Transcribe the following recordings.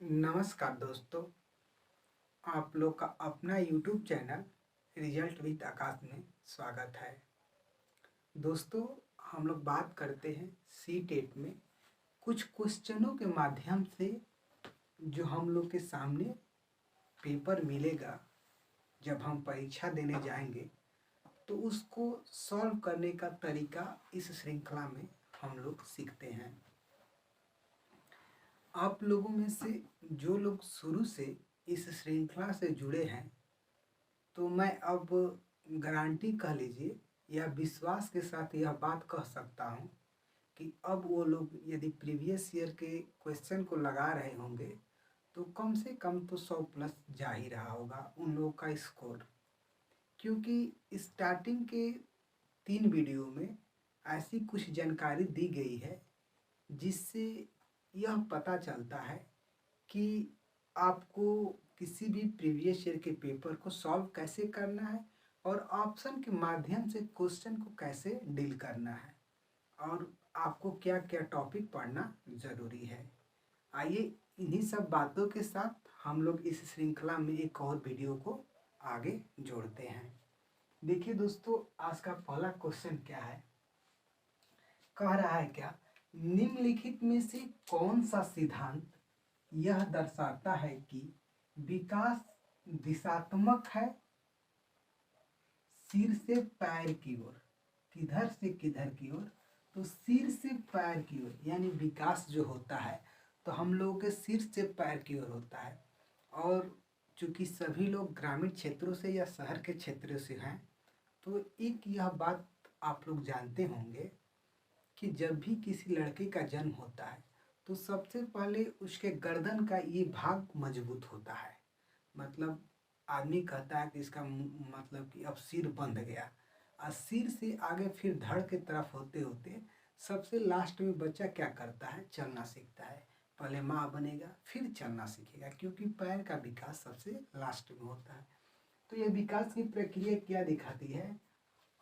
नमस्कार दोस्तों, आप लोग का अपना यूट्यूब चैनल रिजल्ट विद आकाश में स्वागत है। दोस्तों, हम लोग बात करते हैं सी टेट में कुछ क्वेश्चनों के माध्यम से जो हम लोग के सामने पेपर मिलेगा जब हम परीक्षा देने जाएंगे, तो उसको सॉल्व करने का तरीका इस श्रृंखला में हम लोग सीखते हैं। आप लोगों में से जो लोग शुरू से इस श्रृंखला से जुड़े हैं, तो मैं अब गारंटी कह लीजिए या विश्वास के साथ यह बात कह सकता हूँ कि अब वो लोग यदि प्रीवियस ईयर के क्वेश्चन को लगा रहे होंगे तो कम से कम तो 100 प्लस जा ही रहा होगा उन लोगों का स्कोर। क्योंकि स्टार्टिंग के 3 वीडियो में ऐसी कुछ जानकारी दी गई है जिससे यह पता चलता है कि आपको किसी भी प्रीवियस ईयर के पेपर को सॉल्व कैसे करना है और ऑप्शन के माध्यम से क्वेश्चन को कैसे डील करना है और आपको क्या क्या टॉपिक पढ़ना ज़रूरी है। आइए इन्हीं सब बातों के साथ हम लोग इस श्रृंखला में एक और वीडियो को आगे जोड़ते हैं। देखिए दोस्तों, आज का पहला क्वेश्चन क्या है, कह रहा है क्या, निम्नलिखित में से कौन सा सिद्धांत यह दर्शाता है कि विकास दिशात्मक है सिर से पैर की ओर। किधर से किधर की ओर? तो सिर से पैर की ओर, यानी विकास जो होता है तो हम लोगों के सिर से पैर की ओर होता है। और चूंकि सभी लोग ग्रामीण क्षेत्रों से या शहर के क्षेत्रों से हैं, तो एक यह बात आप लोग जानते होंगे कि जब भी किसी लड़के का जन्म होता है तो सबसे पहले उसके गर्दन का ये भाग मजबूत होता है। मतलब आदमी कहता है कि इसका मतलब कि अब सिर बंध गया, और सिर से आगे फिर धड़ के तरफ होते होते सबसे लास्ट में बच्चा क्या करता है, चलना सीखता है। पहले माँ बनेगा फिर चलना सीखेगा, क्योंकि पैर का विकास सबसे लास्ट में होता है। तो ये विकास की प्रक्रिया क्या दिखाती है?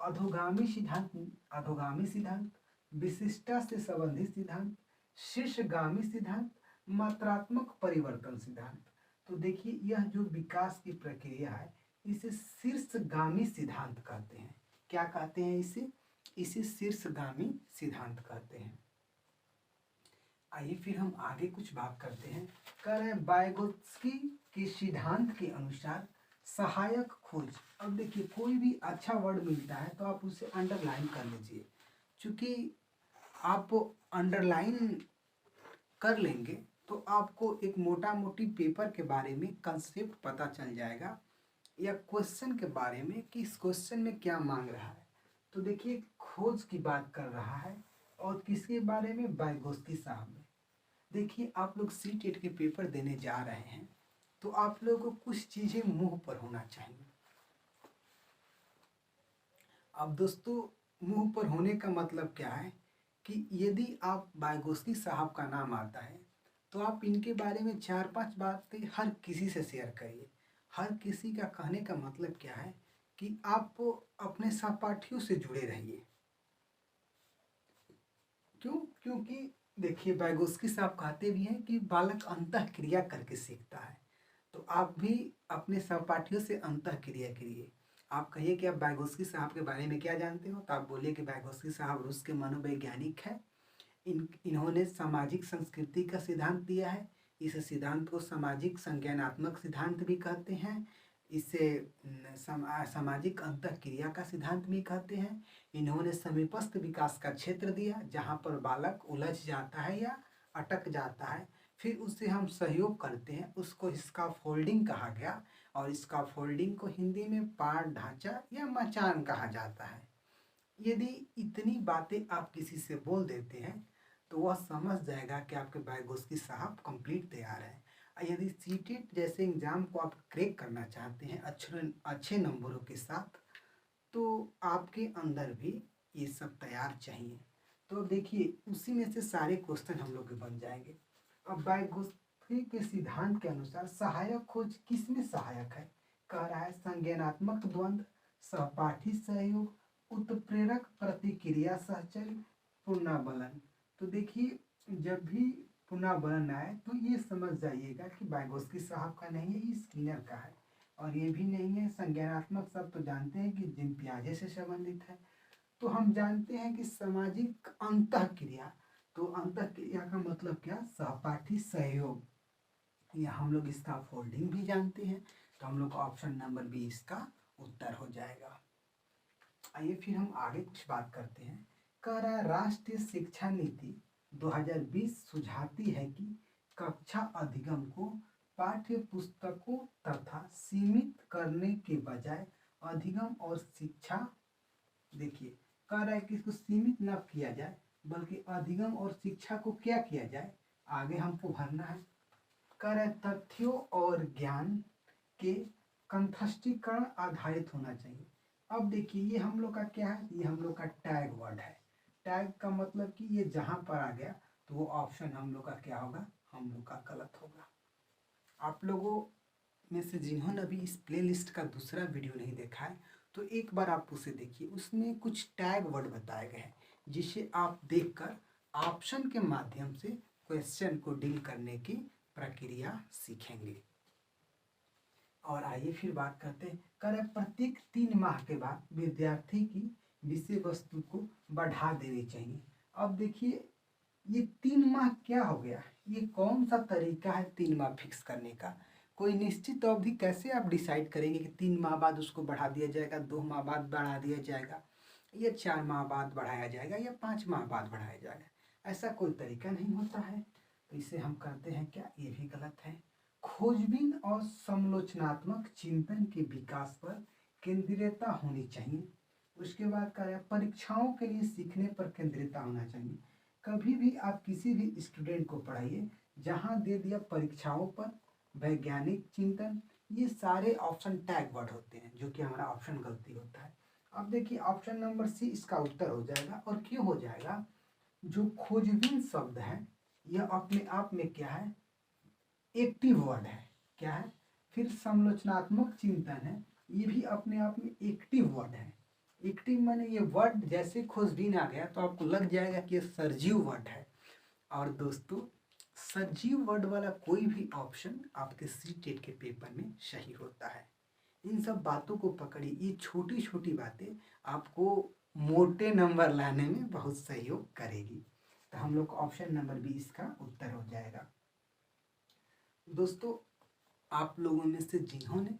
अधोगामी सिद्धांत, अधोगामी सिद्धांत, विशिष्टता से संबंधित सिद्धांत, शीर्षगामी सिद्धांत, मात्रात्मक परिवर्तन सिद्धांत। तो देखिए, यह जो विकास की प्रक्रिया है इसे शीर्षगामी सिद्धांत कहते हैं। क्या कहते हैं इसे? इसे शीर्षगामी सिद्धांत कहते हैं। आइए फिर हम आगे कुछ बात करते हैं। कह रहे हैं वाइगोत्स्की के सिद्धांत के अनुसार सहायक खोज। अब देखिए, कोई भी अच्छा वर्ड मिलता है तो आप उसे अंडरलाइन कर लीजिए। चूंकि आप अंडरलाइन कर लेंगे तो आपको एक मोटा मोटी पेपर के बारे में कंसेप्ट पता चल जाएगा या क्वेश्चन के बारे में कि इस क्वेश्चन में क्या मांग रहा है। तो देखिए, खोज की बात कर रहा है और किसके बारे में? वाइगोत्स्की साहब में। देखिए, आप लोग सी टेट के पेपर देने जा रहे हैं तो आप लोगों को कुछ चीज़ें मुंह पर होना चाहिए। अब दोस्तों, मुंह पर होने का मतलब क्या है कि यदि आप वाइगोत्स्की साहब का नाम आता है तो आप इनके बारे में 4-5 बातें हर किसी से शेयर करिए। हर किसी का कहने का मतलब क्या है कि आप अपने सहपाठियों से जुड़े रहिए। क्यों? क्योंकि देखिए, वाइगोत्स्की साहब कहते भी हैं कि बालक अंतः क्रिया करके सीखता है। तो आप भी अपने सहपाठियों से अंतः क्रिया करिए। आप कहिए कि आप वाइगोत्स्की साहब के बारे में क्या जानते हो, तो आप बोलिए कि वाइगोत्स्की साहब रूस के मनोवैज्ञानिक हैं। इन्होंने सामाजिक संस्कृति का सिद्धांत दिया है। इस सिद्धांत को सामाजिक संज्ञानात्मक सिद्धांत भी कहते हैं। इसे सामाजिक अंतःक्रिया का सिद्धांत भी कहते हैं। इन्होंने समीपस्थ विकास का क्षेत्र दिया जहाँ पर बालक उलझ जाता है या अटक जाता है, फिर उससे हम सहयोग करते हैं, उसको स्कैफोल्डिंग कहा गया। और स्कैफोल्डिंग को हिंदी में पाठ ढांचा या मचान कहा जाता है। यदि इतनी बातें आप किसी से बोल देते हैं तो वह समझ जाएगा कि आपके वाइगोत्स्की साहब कंप्लीट तैयार हैं। और यदि सीटेट जैसे एग्ज़ाम को आप क्रैक करना चाहते हैं अच्छे नंबरों के साथ, तो आपके अंदर भी ये सब तैयार चाहिए। तो देखिए, उसी में से सारे क्वेश्चन हम लोग के बन जाएंगे। अब वाइगोत्स्की के सिद्धांत के अनुसार सहायक खोज किस में सहायक है? कह रहा है संज्ञानात्मक द्वंद्व, सहपाठी सहयोग, उत्प्रेरक प्रतिक्रिया सहचर्य, पुनरावलन। तो देखिए, जब भी पुनः बन आए तो ये समझ जाइएगा कि वाइगोत्स्की साहब का नहीं है, ये स्किनर का है। और ये भी नहीं है संज्ञानात्मक शब्द, तो जानते हैं कि जिन पियाजे से संबंधित है। तो हम जानते हैं कि सामाजिक अंतःक्रिया, तो अंतःक्रिया का मतलब क्या, सहपाठी सहयोग, या हम लोग इसका फोल्डिंग भी जानते हैं। तो हम लोग का ऑप्शन नंबर बी इसका उत्तर हो जाएगा। आइए फिर हम आगे कुछ बात करते हैं। कह रहा है राष्ट्रीय शिक्षा नीति 2020 सुझाती है कि कक्षा अधिगम को पाठ्य पुस्तकों तथा सीमित करने के बजाय अधिगम और शिक्षा, देखिए कह रहा है कि इसको सीमित न किया जाए बल्कि अधिगम और शिक्षा को क्या किया जाए, आगे हमको भरना है। कह रहा है तथ्यों और ज्ञान के कंठस्थीकरण आधारित होना चाहिए। अब देखिए ये हम लोग का क्या है, ये हम लोग का टैग वर्ड है। टैग का मतलब कि ये जहां पर आ गया तो वो ऑप्शन हम लोग का क्या होगा, हम लोग का गलत होगा। आप लोगों में से जिन्होंने अभी इस प्लेलिस्ट का दूसरा वीडियो नहीं देखा है तो एक बार आप उसे देखिए, उसमें कुछ टैग वर्ड बताए गए हैं जिसे आप देखकर ऑप्शन के माध्यम से क्वेश्चन को डील करने की प्रक्रिया सीखेंगे। और आइए फिर बात करते हैं। करें प्रत्येक 3 माह के बाद विद्यार्थी की विषय वस्तु को बढ़ा देनी चाहिए। अब देखिए ये 3 माह क्या हो गया, ये कौन सा तरीका है 3 माह फिक्स करने का। कोई निश्चित अवधि कैसे आप डिसाइड करेंगे कि 3 माह बाद उसको बढ़ा दिया जाएगा, 2 माह बाद बढ़ा दिया जाएगा, या 4 माह बाद बढ़ाया जाएगा, या 5 माह बाद बढ़ाया जाएगा। ऐसा कोई तरीका नहीं होता है। तो इसे हम कहते हैं क्या, ये भी गलत है। खोजबीन और समालोचनात्मक चिंतन के विकास पर केंद्रीयता होनी चाहिए। उसके बाद क्या है, परीक्षाओं के लिए सीखने पर केंद्रीयता होना चाहिए। कभी भी आप किसी भी स्टूडेंट को पढ़ाइए, जहां दे दिया परीक्षाओं पर, वैज्ञानिक चिंतन, ये सारे ऑप्शन टैग वर्ड होते हैं, जो कि हमारा ऑप्शन गलती होता है। अब देखिए ऑप्शन नंबर सी इसका उत्तर हो जाएगा। और क्यों हो जाएगा, जो खोजबीन शब्द है यह अपने आप में क्या है, एक्टिव वर्ड है। क्या है, फिर समालोचनात्मक चिंतन है, ये भी अपने आप में एक्टिव वर्ड है। एक्टिव माने ये वर्ड जैसे खोजबीन आ गया तो आपको लग जाएगा कि ये सजीव वर्ड है। और दोस्तों सजीव वर्ड वाला कोई भी ऑप्शन आपके सीटेट के पेपर में सही होता है। इन सब बातों को पकड़िए, ये छोटी छोटी बातें आपको मोटे नंबर लाने में बहुत सहयोग करेगी। तो हम लोग ऑप्शन नंबर बी इसका उत्तर हो जाएगा। दोस्तों आप लोगों में से जिन्होंने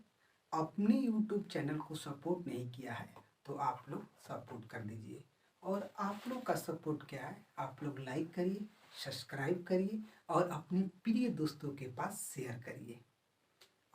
अपने YouTube चैनल को सपोर्ट नहीं किया है तो आप लोग सपोर्ट कर दीजिए। और आप लोग का सपोर्ट क्या है, आप लोग लाइक करिए, सब्सक्राइब करिए और अपने प्रिय दोस्तों के पास शेयर करिए।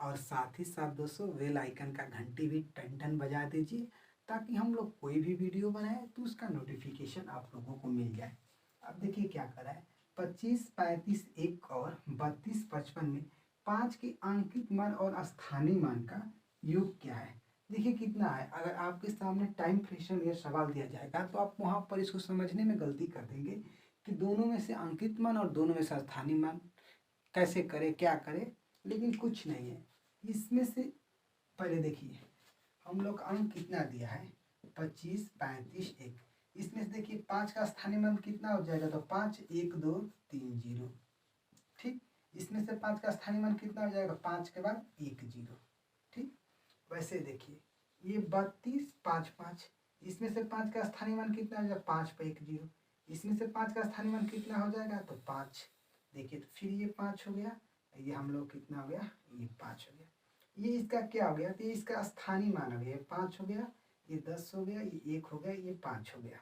और साथ ही साथ दोस्तों बेल आइकन का घंटी भी टन टन बजा दीजिए, ताकि हम लोग कोई भी वीडियो बनाए तो उसका नोटिफिकेशन आप लोगों को मिल जाए। अब देखिए क्या करा है, 25, 35, 1 और 32, 55 में 5 के अंकित मान और स्थानीय मान का योग क्या है। देखिए कितना है, अगर आपके सामने टाइम फ्रेक्शन यह सवाल दिया जाएगा तो आप वहाँ पर इसको समझने में गलती कर देंगे कि दोनों में से अंकित मान और दोनों में से स्थानीय मान कैसे करें, क्या करें, लेकिन कुछ नहीं है इसमें से। पहले देखिए हम लोग अंक कितना दिया है, 25, 35, 1। इसमें से देखिए 5 का स्थानीय मान कितना हो जाएगा, तो 5, 1, 2, 3, 0। ठीक, इसमें से 5 का स्थानीय मान कितना हो जाएगा, 5 के बाद 1, 0। ठीक, वैसे देखिए ये 32, 5, 5, इसमें से 5 का स्थानीय मान कितना हो जाएगा, 5 पे 1, 0। इसमें से 5 का स्थानीय मान कितना हो जाएगा, तो 5। देखिए तो फिर ये 5 हो गया, ये हम लोग कितना हो गया, ये 5 हो गया। ये इसका क्या हो गया, तो ये इसका स्थानीय मान हो गया, 5 हो गया, ये 10 हो गया, ये 1 हो गया, ये 5 हो गया,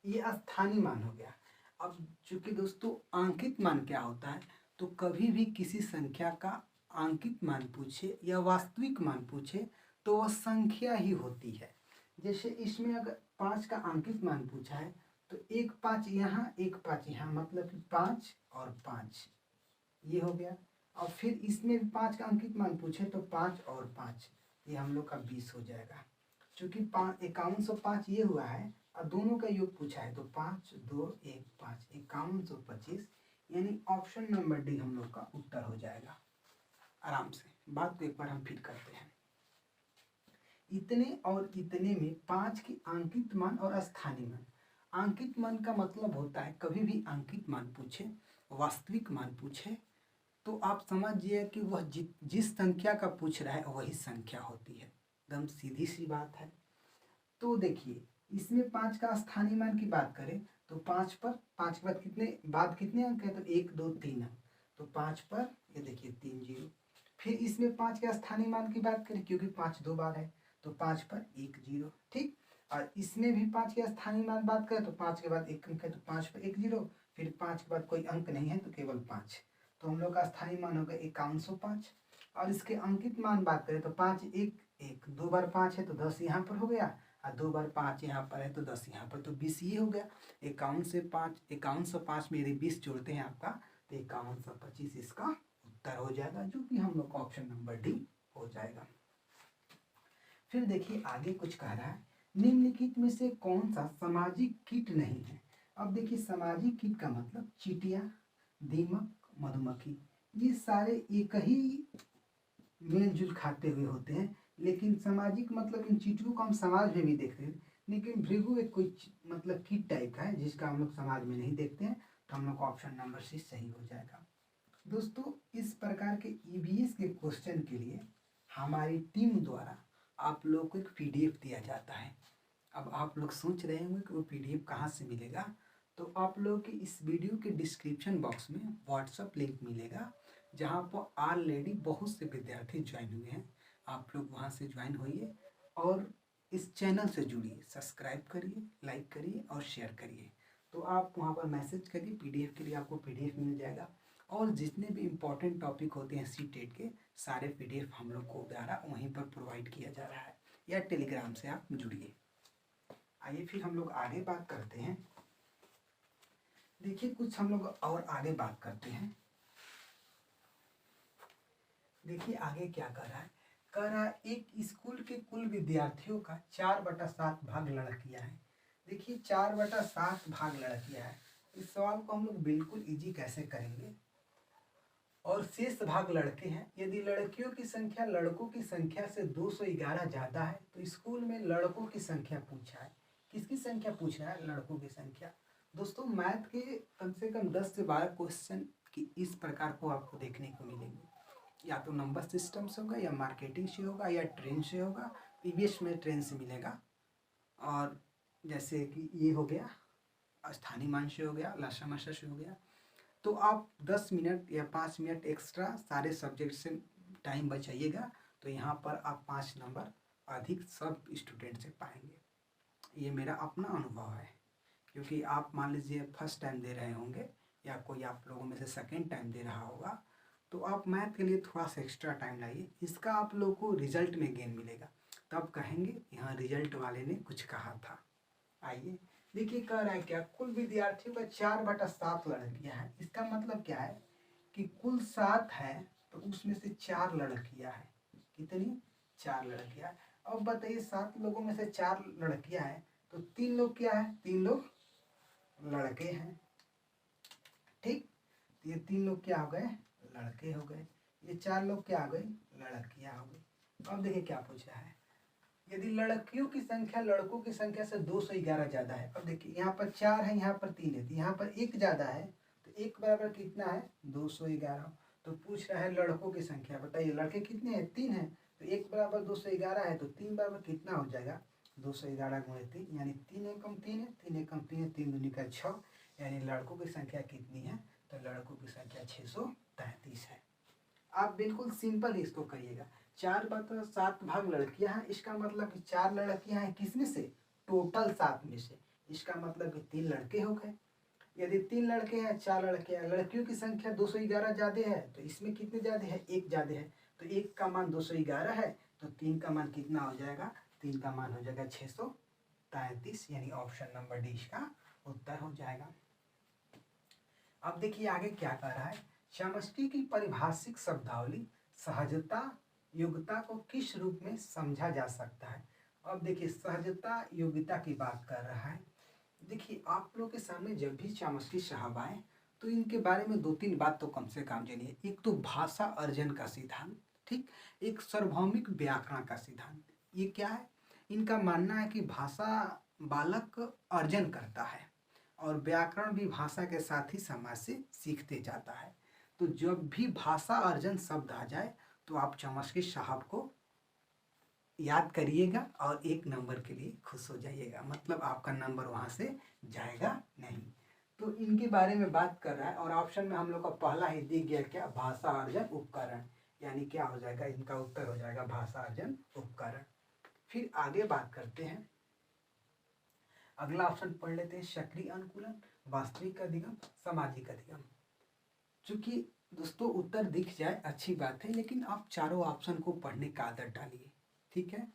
ये स्थानीय मान हो गया। अब चूंकि दोस्तों अंकित मान क्या होता है, तो कभी भी किसी संख्या का अंकित मान पूछे या वास्तविक मान पूछे तो वह संख्या ही होती है। जैसे इसमें अगर 5 का अंकित मान पूछा है तो 1 5 यहाँ, 1 5 यहाँ, मतलब कि 5 और 5 ये हो गया। और फिर इसमें भी 5 का अंकित मान पूछे तो 5 और 5, ये हम लोग का 20 हो जाएगा। चूंकि 5105 ये हुआ है और दोनों का योग पूछा है तो 5, 2, 1, 5, 5125, यानी ऑप्शन नंबर डी हम लोग का उत्तर हो जाएगा। आराम से बात को एक बार हम फिर करते हैं। इतने और इतने में 5 की अंकित मान और स्थानीय मान, अंकित मान का मतलब होता है, कभी भी अंकित मान पूछे, वास्तविक मान पूछे, तो आप समझिए कि वह जिस संख्या का पूछ रहा है वही संख्या होती है। एकदम सीधी सी बात है। तो देखिए, इसमें 5 का स्थानीय मान की बात करें तो 5 पर 5 के बाद कितने अंक है, तो 1 2 3 अंक, तो 5 पर ये देखिए 3 जीरो। फिर इसमें 5 के स्थानीय मान की बात करें, क्योंकि 5 2 बार है, तो 5 पर 1 जीरो। ठीक, और इसमें भी 5 के स्थानीय मान बात करें तो 5 के बाद 1 अंक है, तो 5 पर 1 जीरो। फिर 5 के बाद कोई अंक नहीं है, तो केवल 5, तो हम लोग का स्थानीय मान होगा 5105। और इसके अंकित मान बात करें तो 5 1 1, 2 बार 5 है तो 10 यहाँ पर हो गया, और 2 बार 5 यहाँ पर है तो 10 यहाँ पर, तो 20 ये हो गया। 5105 में यदि 20 जोड़ते हैं आपका, तो 5125 इसका उत्तर हो जाएगा, जो कि हम लोग का ऑप्शन नंबर डी हो जाएगा। फिर देखिए आगे कुछ कह रहा है, निम्नलिखित में से कौन सा सामाजिक कीट नहीं है। अब देखिए, सामाजिक कीट का मतलब चींटियां, दीमक, मधुमक्खी, ये सारे एक ही मेलजुल खाते हुए होते हैं। लेकिन सामाजिक मतलब इन चींटियों को हम समाज में भी देखते हैं, लेकिन भृगु एक कोई मतलब कीट टाइप का है जिसका हम लोग समाज में नहीं देखते हैं, तो हम लोग का ऑप्शन नंबर सी सही हो जाएगा। दोस्तों, इस प्रकार के ईवीएस के क्वेश्चन के लिए हमारी टीम द्वारा आप लोग को एक पीडीएफ दिया जाता है। अब आप लोग सोच रहे होंगे कि वो पीडीएफ कहाँ से मिलेगा, तो आप लोग के इस वीडियो के डिस्क्रिप्शन बॉक्स में व्हाट्सएप लिंक मिलेगा, जहाँ पर ऑलरेडी बहुत से विद्यार्थी ज्वाइन हुए हैं। आप लोग वहाँ से ज्वाइन होइए और इस चैनल से जुड़िए, सब्सक्राइब करिए, लाइक करिए और शेयर करिए। तो आप वहाँ पर मैसेज करिए पीडीएफ के लिए, आपको पीडीएफ मिल जाएगा। और जितने भी इम्पोर्टेंट टॉपिक होते हैं सीटेट के, सारे पीडीएफ हम लोग को द्वारा वहीं पर प्रोवाइड किया जा रहा है, या टेलीग्राम से आप जुड़िए। आइए फिर हम लोग आगे बात करते हैं। देखिए, कुछ हम लोग और आगे बात करते हैं। देखिए आगे क्या कर रहा है, कह रहा है एक स्कूल के कुल विद्यार्थियों का 4/7 भाग लड़कियां हैं। देखिए, 4/7 भाग लड़कियां हैं। इस सवाल को हम लोग बिल्कुल इजी कैसे करेंगे, और शेष भाग लड़के हैं। यदि लड़कियों की संख्या लड़कों की संख्या से 211 ज़्यादा है, तो स्कूल में लड़कों की संख्या पूछा है। किसकी संख्या पूछ रहा है, लड़कों की संख्या। दोस्तों, मैथ के कम से कम 10 से 12 क्वेश्चन की इस प्रकार को आपको देखने को मिलेंगे। या तो नंबर सिस्टम से होगा, या मार्केटिंग से होगा, या ट्रेन से होगा। ईवीएस में ट्रेन से मिलेगा। और जैसे कि ये हो गया स्थानीय मान से हो गया, लासामासा से हो गया। तो आप 10 मिनट या 5 मिनट एक्स्ट्रा सारे सब्जेक्ट से टाइम बचाइएगा, तो यहाँ पर आप 5 नंबर अधिक सब स्टूडेंट से पाएंगे। ये मेरा अपना अनुभव है, क्योंकि आप मान लीजिए फर्स्ट टाइम दे रहे होंगे, या कोई आप लोगों में से सेकेंड टाइम दे रहा होगा, तो आप मैथ के लिए थोड़ा सा एक्स्ट्रा टाइम लाइए। इसका आप लोगों को रिजल्ट में गेन मिलेगा, तब कहेंगे यहाँ रिजल्ट वाले ने कुछ कहा था। आइए देखिए, कह रहा है क्या, कुल विद्यार्थियों का 4/7 लड़कियां हैं। इसका मतलब क्या है कि कुल 7 है, तो उसमें से 4 लड़कियां हैं। कितनी, 4 लड़कियां। अब बताइए, 7 लोगों में से 4 लड़कियां हैं, तो 3 लोग क्या है, 3 लोग लड़के हैं। ठीक, ये 3 लोग क्या हो गए, लड़के हो गए। ये 4 लोग क्या हो गए, लड़कियां हो गई। अब देखिए क्या पूछ रहा है, यदि लड़कियों की संख्या लड़कों की संख्या से 211 ज़्यादा है। अब देखिए, यहाँ पर 4 है, यहाँ पर 3 है, तो यहाँ पर 1 ज़्यादा है, तो 1 बराबर कितना है, 211। तो पूछ रहा है लड़कों की संख्या, बताइए लड़के कितने हैं, 3 है, तो 1 बराबर 211 है, तो 3 बराबर कितना हो जाएगा, 211 गुणे 3, यानी 3 एकम 3 है, 3 एकम 3 है, 3 दूनी का 6, यानी लड़कों की संख्या कितनी है, तो लड़कों की संख्या 633 है। आप बिल्कुल सिंपल इसको करिएगा। 4/7 भाग लड़कियां हैं, इसका मतलब कि 4 लड़कियां हैं, किसमें से, टोटल 7 में से। इसका मतलब कि 3 लड़के हो गए। यदि 3 लड़के हैं, 4 लड़के हैं, लड़कियों की संख्या 211 ज़्यादा है, तो इसमें कितने ज़्यादा है, 1 ज़्यादा है, तो 1 का मान 211 है, तो 3 का मान कितना हो जाएगा, 3 का मान हो जाएगा 633, यानी ऑप्शन नंबर डी इसका उत्तर हो जाएगा। अब देखिए आगे क्या कह रहा है, समष्टि की परिभाषिक शब्दावली सहजता योग्यता को किस रूप में समझा जा सकता है। अब देखिए, सहजता योग्यता की बात कर रहा है। देखिए, आप लोग के सामने जब भी समष्टि साहब आए, तो इनके बारे में 2-3 बात तो कम से कम जानिए। एक तो भाषा अर्जन का सिद्धांत, ठीक, एक सार्वभौमिक व्याकरण का सिद्धांत। ये क्या है, इनका मानना है कि भाषा बालक अर्जन करता है और व्याकरण भी भाषा के साथ ही समाज से सीखते जाता है। तो जब भी भाषा अर्जन शब्द आ जाए तो आप चमस्की साहब को याद करिएगा और 1 नंबर के लिए खुश हो जाइएगा, मतलब आपका नंबर वहाँ से जाएगा नहीं। तो इनके बारे में बात कर रहा है और ऑप्शन में हम लोग का पहला ही दिख गया क्या, भाषा अर्जन उपकरण, यानी क्या हो जाएगा, इनका उत्तर हो जाएगा भाषा अर्जन उपकरण। फिर आगे बात करते हैं, अगला ऑप्शन पढ़ लेते हैं, सक्रिय अनुकूलन, वास्तविक अधिगम, सामाजिक अधिगम। चूंकि दोस्तों उत्तर दिख जाए अच्छी बात है, लेकिन आप चारों ऑप्शन को पढ़ने का आदत डालिए, ठीक है,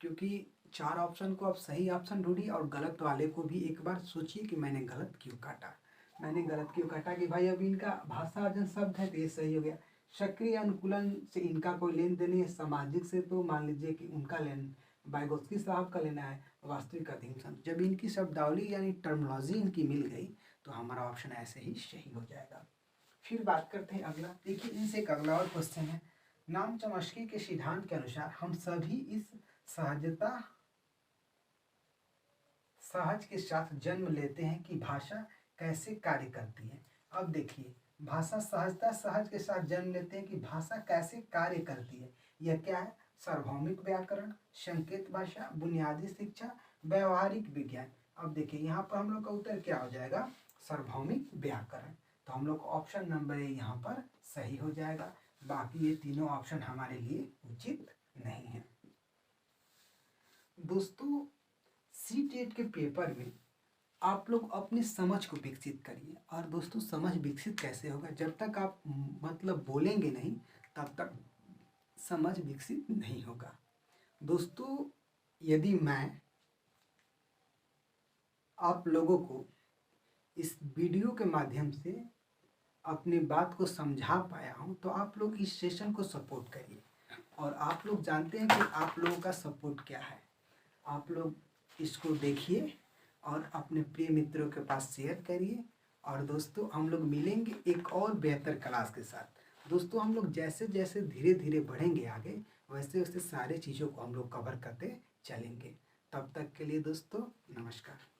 क्योंकि 4 ऑप्शन को आप सही ऑप्शन ढूंढिए और गलत वाले को भी एक बार सोचिए कि मैंने गलत क्यों काटा कि भाई अभी इनका भाषा अर्जन शब्द है तो ये सही हो गया, सक्रिय अनुकूलन से इनका कोई लेन देन नहीं है, सामाजिक से तो मान लीजिए कि उनका लेन वाइगोत्स्की साहब का लेना है, वास्तविक अधिगम जब इनकी शब्दावली यानी टर्मिनोलॉजी इनकी मिल गई तो हमारा ऑप्शन ऐसे ही सही हो जाएगा। फिर बात करते हैं अगला, देखिए इनसे एक अगला और क्वेश्चन है, नाम चमस्की के सिद्धांत के अनुसार हम सभी इस सहज के साथ जन्म लेते हैं कि भाषा कैसे कार्य करती है। अब देखिए भाषा सहज के साथ जन्म लेते हैं कि भाषा कैसे कार्य करती है, यह क्या है, सार्वभौमिक व्याकरण, संकेत भाषा, बुनियादी शिक्षा, व्यवहारिक विज्ञान। अब देखिए यहाँ पर हम लोग का उत्तर क्या हो जाएगा, सार्वभौमिक व्याकरण। तो हम लोग ऑप्शन नंबर ए यहाँ पर सही हो जाएगा, बाकी ये तीनों ऑप्शन हमारे लिए उचित नहीं है। दोस्तों सीटेट के पेपर में आप लोग अपनी समझ को विकसित करिए, और दोस्तों समझ विकसित कैसे होगा, जब तक आप मतलब बोलेंगे नहीं तब तक समझ विकसित नहीं होगा। दोस्तों यदि मैं आप लोगों को इस वीडियो के माध्यम से अपनी बात को समझा पाया हूँ तो आप लोग इस सेशन को सपोर्ट करिए, और आप लोग जानते हैं कि आप लोगों का सपोर्ट क्या है, आप लोग इसको देखिए और अपने प्रिय मित्रों के पास शेयर करिए। और दोस्तों हम लोग मिलेंगे एक और बेहतर क्लास के साथ। दोस्तों हम लोग जैसे जैसे धीरे धीरे बढ़ेंगे आगे, वैसे वैसे सारे चीज़ों को हम लोग कवर करते चलेंगे। तब तक के लिए दोस्तों नमस्कार।